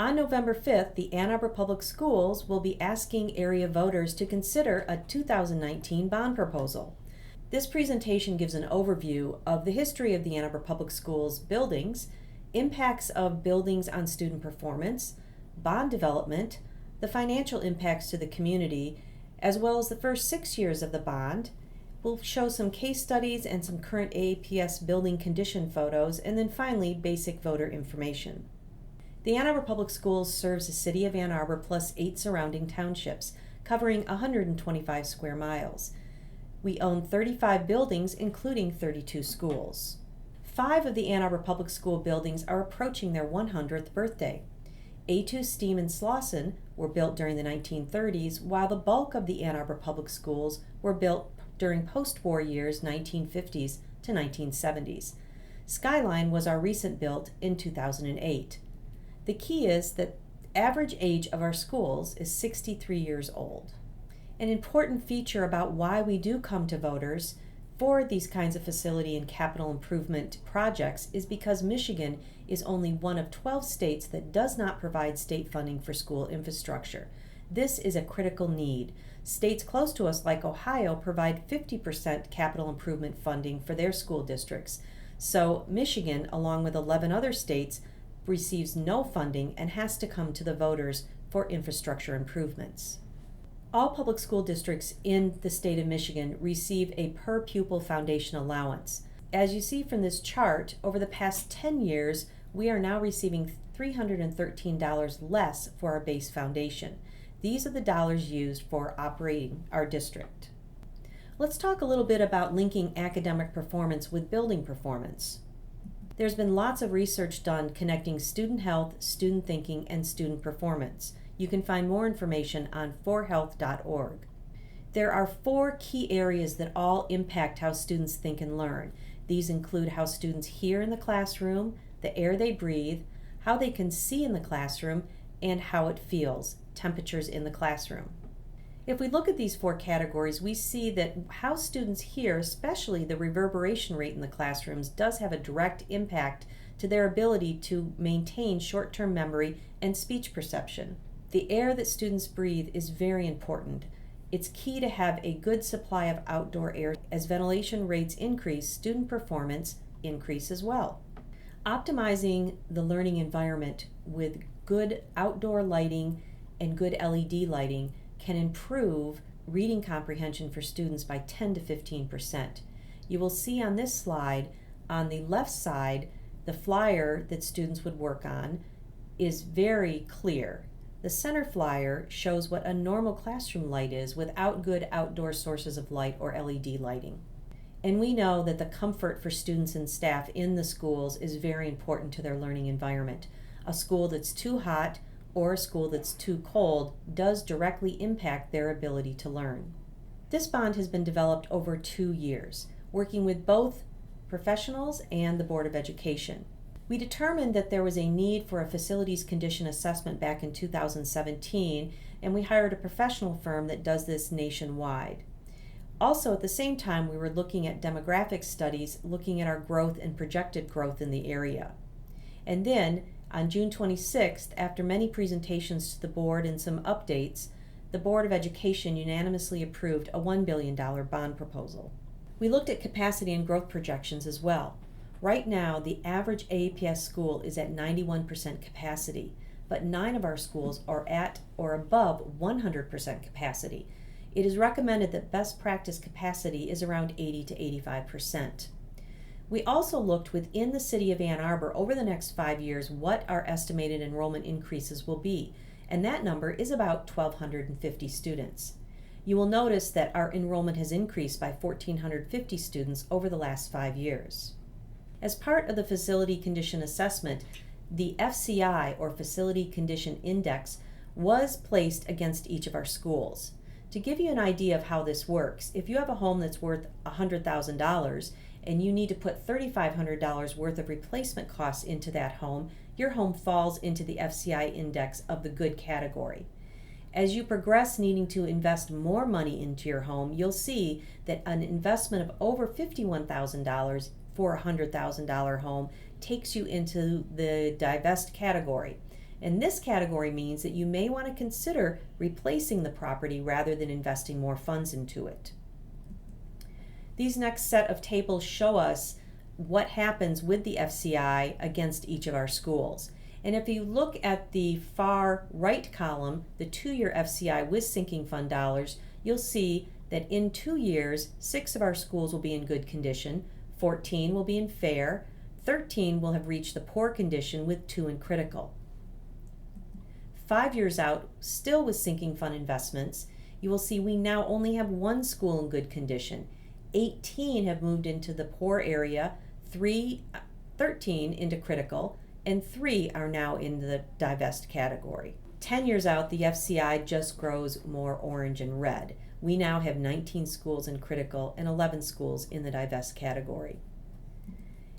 On November 5th, the Ann Arbor Public Schools will be asking area voters to consider a 2019 bond proposal. This presentation gives an overview of the history of the Ann Arbor Public Schools buildings, impacts of buildings on student performance, bond development, the financial impacts to the community, as well as the first 6 years of the bond. We'll show some case studies and some current AAPS building condition photos, and then finally basic voter information. The Ann Arbor Public Schools serves the city of Ann Arbor plus 8 surrounding townships, covering 125 square miles. We own 35 buildings, including 32 schools. 5 of the Ann Arbor Public School buildings are approaching their 100th birthday. A2 Steam and Slauson were built during the 1930s, while the bulk of the Ann Arbor Public Schools were built during post-war years 1950s to 1970s. Skyline was our recent build in 2008. The key is that average age of our schools is 63 years old. An important feature about why we do come to voters for these kinds of facility and capital improvement projects is because Michigan is only one of 12 states that does not provide state funding for school infrastructure. This is a critical need. States close to us like Ohio provide 50% capital improvement funding for their school districts. So Michigan, along with 11 other states, receives no funding and has to come to the voters for infrastructure improvements. All public school districts in the state of Michigan receive a per pupil foundation allowance. As you see from this chart, over the past 10 years, we are now receiving $313 less for our base foundation. These are the dollars used for operating our district. Let's talk a little bit about linking academic performance with building performance. There's been lots of research done connecting student health, student thinking, and student performance. You can find more information on forhealth.org. There are 4 key areas that all impact how students think and learn. These include how students hear in the classroom, the air they breathe, how they can see in the classroom, and how it feels, temperatures in the classroom. If we look at these 4 categories, we see that how students hear, especially the reverberation rate in the classrooms, does have a direct impact to their ability to maintain short-term memory and speech perception. The air that students breathe is very important. It's key to have a good supply of outdoor air. As ventilation rates increase, student performance increase as well. Optimizing the learning environment with good outdoor lighting and good LED lighting can improve reading comprehension for students by 10 to 15%. You will see on this slide, on the left side, the flyer that students would work on is very clear. The center flyer shows what a normal classroom light is without good outdoor sources of light or LED lighting. And we know that the comfort for students and staff in the schools is very important to their learning environment. A school that's too hot or a school that's too cold does directly impact their ability to learn. This bond has been developed over 2 years, working with both professionals and the Board of Education. We determined that there was a need for a facilities condition assessment back in 2017, and we hired a professional firm that does this nationwide. Also, at the same time, we were looking at demographic studies, looking at our growth and projected growth in the area. And then, on June 26th, after many presentations to the board and some updates, the Board of Education unanimously approved a $1 billion bond proposal. We looked at capacity and growth projections as well. Right now, the average AAPS school is at 91% capacity, but 9 of our schools are at or above 100% capacity. It is recommended that best practice capacity is around 80 to 85%. We also looked within the city of Ann Arbor over the next 5 years what our estimated enrollment increases will be, and that number is about 1,250 students. You will notice that our enrollment has increased by 1,450 students over the last 5 years. As part of the Facility Condition Assessment, the FCI, or Facility Condition Index, was placed against each of our schools. To give you an idea of how this works, if you have a home that's worth $100,000 and you need to put $3,500 worth of replacement costs into that home, your home falls into the FCI index of the good category. As you progress needing to invest more money into your home, you'll see that an investment of over $51,000 for a $100,000 home takes you into the divest category. And this category means that you may want to consider replacing the property rather than investing more funds into it. These next set of tables show us what happens with the FCI against each of our schools. And if you look at the far right column, the 2-year FCI with sinking fund dollars, you'll see that in 2 years, 6 of our schools will be in good condition, 14 will be in fair, 13 will have reached the poor condition with 2 in critical. 5 years out, still with sinking fund investments, you will see we now only have 1 school in good condition. 18 have moved into the poor area, 13 into critical, and 3 are now in the divest category. 10 years out, the FCI just grows more orange and red. We now have 19 schools in critical and 11 schools in the divest category.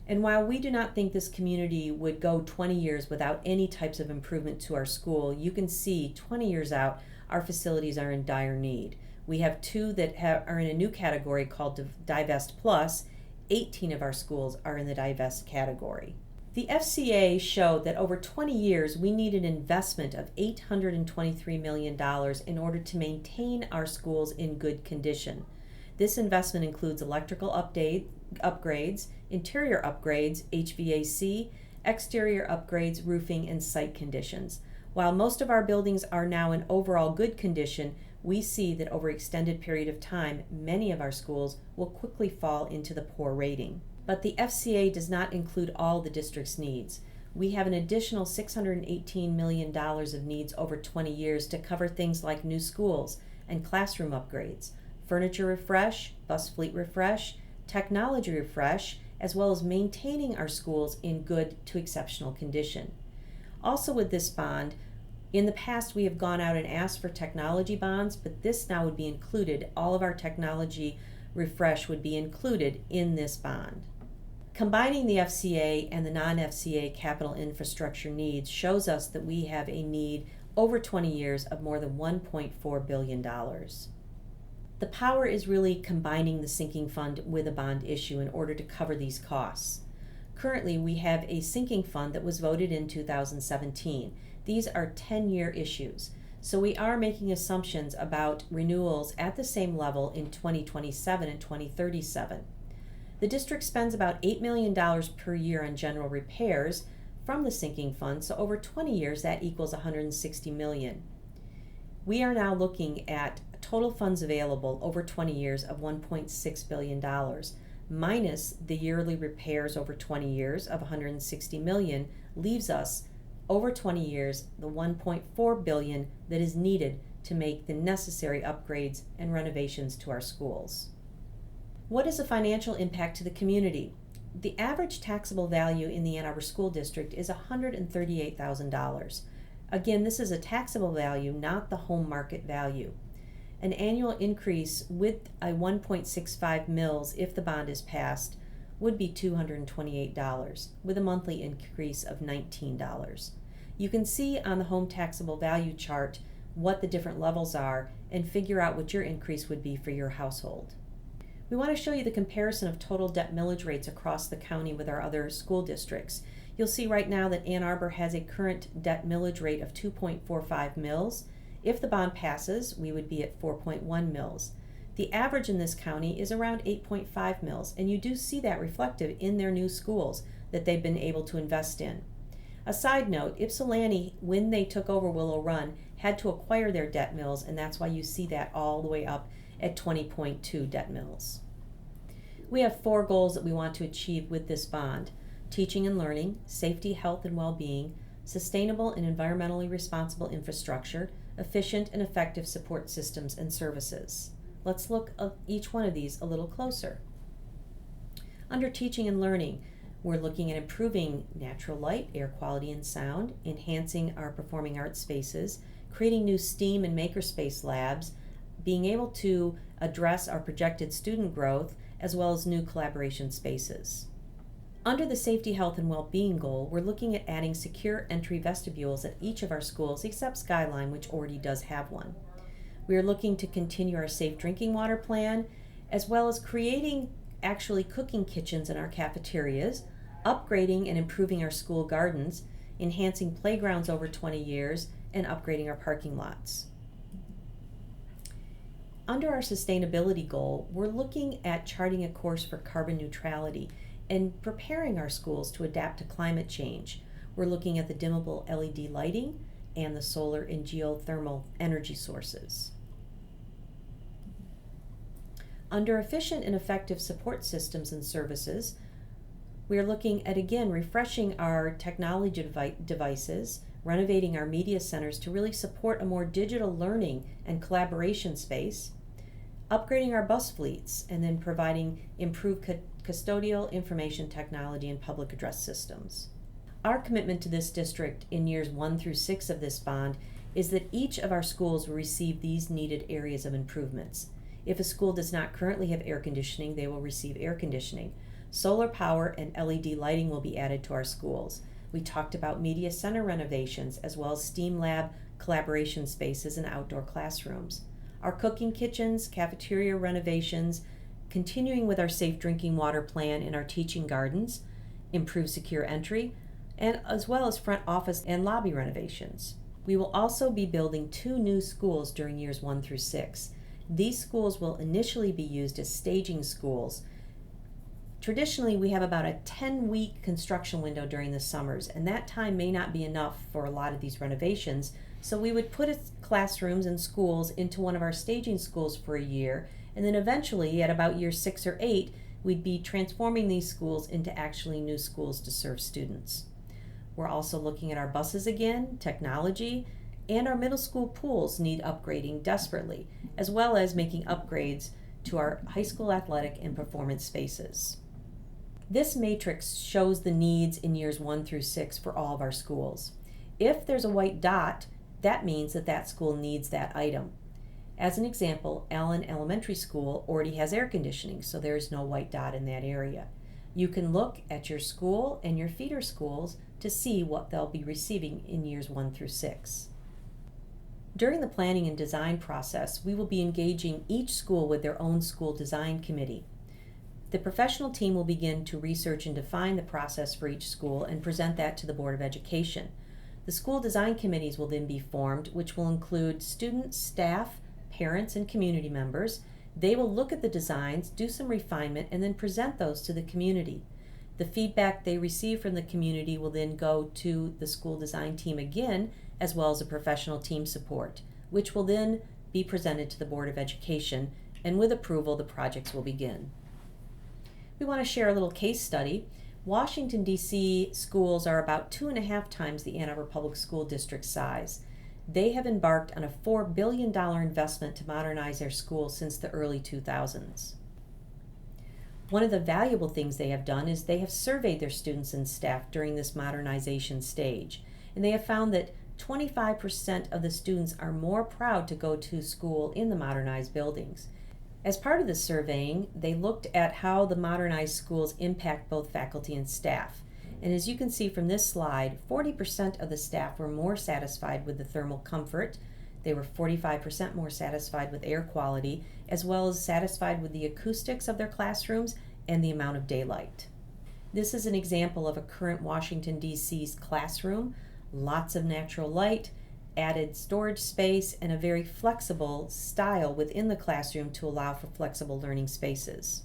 And while we do not think this community would go 20 years without any types of improvement to our school, you can see 20 years out, our facilities are in dire need. We have 2 that are in a new category called Divest Plus. 18 of our schools are in the divest category. The FCA showed that over 20 years, we need an investment of $823 million in order to maintain our schools in good condition. This investment includes electrical upgrades, interior upgrades, HVAC, exterior upgrades, roofing, and site conditions. While most of our buildings are now in overall good condition, we see that over an extended period of time, many of our schools will quickly fall into the poor rating. But the FCA does not include all the district's needs. We have an additional $618 million of needs over 20 years to cover things like new schools and classroom upgrades, furniture refresh, bus fleet refresh, technology refresh, as well as maintaining our schools in good to exceptional condition. Also with this bond, in the past we have gone out and asked for technology bonds, but this now would be included. All of our technology refresh would be included in this bond. Combining the FCA and the non-FCA capital infrastructure needs shows us that we have a need over 20 years of more than $1.4 billion. The power is really combining the sinking fund with a bond issue in order to cover these costs. Currently, we have a sinking fund that was voted in 2017. These are 10-year issues, so we are making assumptions about renewals at the same level in 2027 and 2037. The district spends about $8 million per year on general repairs from the sinking fund, so over 20 years that equals $160 million. We are now looking at total funds available over 20 years of $1.6 billion, minus the yearly repairs over 20 years of $160 million, leaves us over 20 years the $1.4 billion that is needed to make the necessary upgrades and renovations to our schools. What is the financial impact to the community? The average taxable value in the Ann Arbor School District is $138,000. Again, this is a taxable value, not the home market value. An annual increase with a 1.65 mils, if the bond is passed, would be $228, with a monthly increase of $19. You can see on the home taxable value chart what the different levels are and figure out what your increase would be for your household. We want to show you the comparison of total debt millage rates across the county with our other school districts. You'll see right now that Ann Arbor has a current debt millage rate of 2.45 mils. If the bond passes, we would be at 4.1 mils. The average in this county is around 8.5 mils, and you do see that reflected in their new schools that they've been able to invest in. A side note, Ypsilanti, when they took over Willow Run, had to acquire their debt mills, and that's why you see that all the way up at 20.2 debt mills. We have 4 goals that we want to achieve with this bond: teaching and learning, safety, health, and well-being, sustainable and environmentally responsible infrastructure, efficient and effective support systems and services. Let's look at each one of these a little closer. Under teaching and learning, we're looking at improving natural light, air quality, and sound, enhancing our performing arts spaces, creating new STEAM and makerspace labs, being able to address our projected student growth, as well as new collaboration spaces. Under the safety, health, and well-being goal, we're looking at adding secure entry vestibules at each of our schools except Skyline, which already does have one. We are looking to continue our safe drinking water plan, as well as creating cooking kitchens in our cafeterias, upgrading and improving our school gardens, enhancing playgrounds over 20 years, and upgrading our parking lots. Under our sustainability goal, we're looking at charting a course for carbon neutrality and preparing our schools to adapt to climate change. We're looking at the dimmable LED lighting and the solar and geothermal energy sources. Under efficient and effective support systems and services, we are looking at, again, refreshing our technology devices, renovating our media centers to really support a more digital learning and collaboration space, upgrading our bus fleets, and then providing improved custodial information technology and public address systems. Our commitment to this district in years 1 through 6 of this bond is that each of our schools will receive these needed areas of improvements. If a school does not currently have air conditioning, they will receive air conditioning. Solar power and LED lighting will be added to our schools. We talked about media center renovations as well as STEAM lab collaboration spaces and outdoor classrooms. Our cooking kitchens, cafeteria renovations, continuing with our safe drinking water plan in our teaching gardens, improved secure entry, and as well as front office and lobby renovations. We will also be building 2 new schools during years 1 through 6. These schools will initially be used as staging schools. Traditionally, we have about a 10-week construction window during the summers, and that time may not be enough for a lot of these renovations, so we would put classrooms and schools into one of our staging schools for a year, and then eventually, at about year 6 or 8, we'd be transforming these schools into actually new schools to serve students. We're also looking at our buses again, technology, and our middle school pools need upgrading desperately, as well as making upgrades to our high school athletic and performance spaces. This matrix shows the needs in years 1 through 6 for all of our schools. If there's a white dot, that means that that school needs that item. As an example, Allen Elementary School already has air conditioning, so there's no white dot in that area. You can look at your school and your feeder schools to see what they'll be receiving in years 1 through 6. During the planning and design process, we will be engaging each school with their own school design committee. The professional team will begin to research and define the process for each school and present that to the Board of Education. The school design committees will then be formed, which will include students, staff, parents, and community members. They will look at the designs, do some refinement, and then present those to the community. The feedback they receive from the community will then go to the school design team again, as well as a professional team support, which will then be presented to the Board of Education, and with approval, the projects will begin. We want to share a little case study. Washington, D.C. schools are about 2.5 times the Ann Arbor Public School District size. They have embarked on a $4 billion investment to modernize their schools since the early 2000s. One of the valuable things they have done is they have surveyed their students and staff during this modernization stage, and they have found that 25% of the students are more proud to go to school in the modernized buildings. As part of the surveying, they looked at how the modernized schools impact both faculty and staff. And as you can see from this slide, 40% of the staff were more satisfied with the thermal comfort. They were 45% more satisfied with air quality, as well as satisfied with the acoustics of their classrooms and the amount of daylight. This is an example of a current Washington, D.C.'s classroom. Lots of natural light, added storage space, and a very flexible style within the classroom to allow for flexible learning spaces.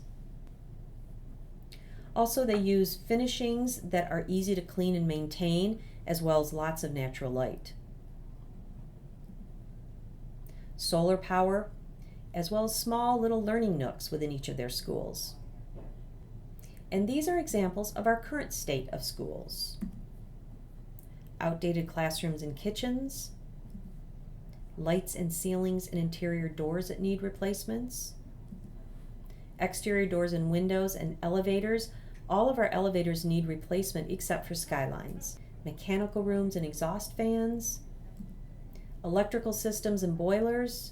Also, they use finishings that are easy to clean and maintain, as well as lots of natural light. Solar power, as well as small little learning nooks within each of their schools. And these are examples of our current state of schools. Outdated classrooms and kitchens, lights and ceilings and interior doors that need replacements, exterior doors and windows and elevators. All of our elevators need replacement except for skylines. Mechanical rooms and exhaust fans, electrical systems and boilers,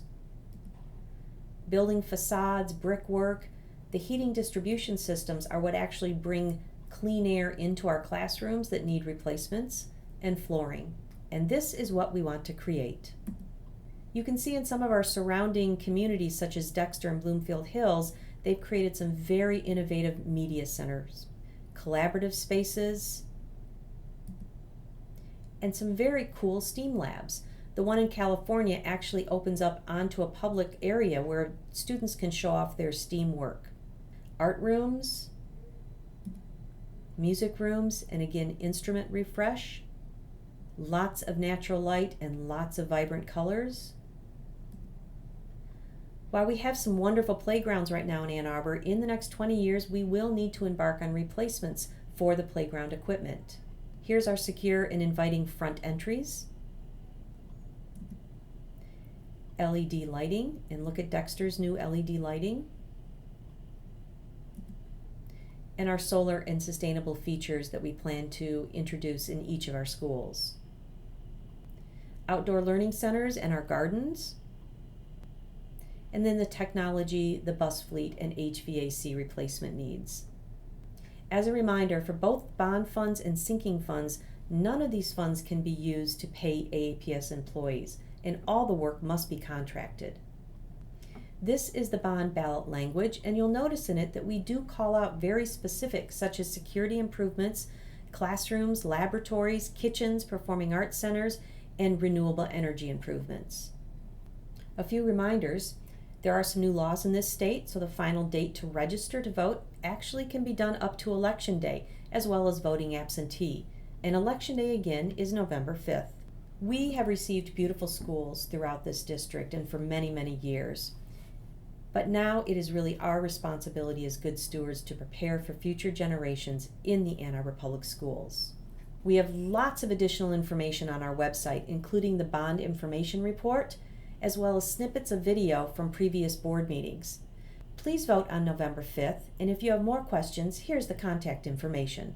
building facades, brickwork. The heating distribution systems are what actually bring clean air into our classrooms that need replacements, and flooring. And this is what we want to create. You can see in some of our surrounding communities, such as Dexter and Bloomfield Hills, they've created some very innovative media centers, collaborative spaces, and some very cool STEAM labs. The one in California actually opens up onto a public area where students can show off their STEAM work. Art rooms, music rooms, and again, instrument refresh. Lots of natural light and lots of vibrant colors. While we have some wonderful playgrounds right now in Ann Arbor, in the next 20 years we will need to embark on replacements for the playground equipment. Here's our secure and inviting front entries. LED lighting, and look at Dexter's new LED lighting. And our solar and sustainable features that we plan to introduce in each of our schools. Outdoor learning centers and our gardens. And then the technology, the bus fleet, and HVAC replacement needs. As a reminder, for both bond funds and sinking funds, none of these funds can be used to pay AAPS employees, and all the work must be contracted. This is the bond ballot language, and you'll notice in it that we do call out very specifics such as security improvements, classrooms, laboratories, kitchens, performing arts centers, and renewable energy improvements. A few reminders. There are some new laws in this state, so the final date to register to vote actually can be done up to Election Day, as well as voting absentee. And Election Day again is November 5th. We have received beautiful schools throughout this district and for many, many years. But now it is really our responsibility as good stewards to prepare for future generations in the Ann Arbor Public Schools. We have lots of additional information on our website, including the Bond Information Report, as well as snippets of video from previous board meetings. Please vote on November 5th, and if you have more questions, here's the contact information.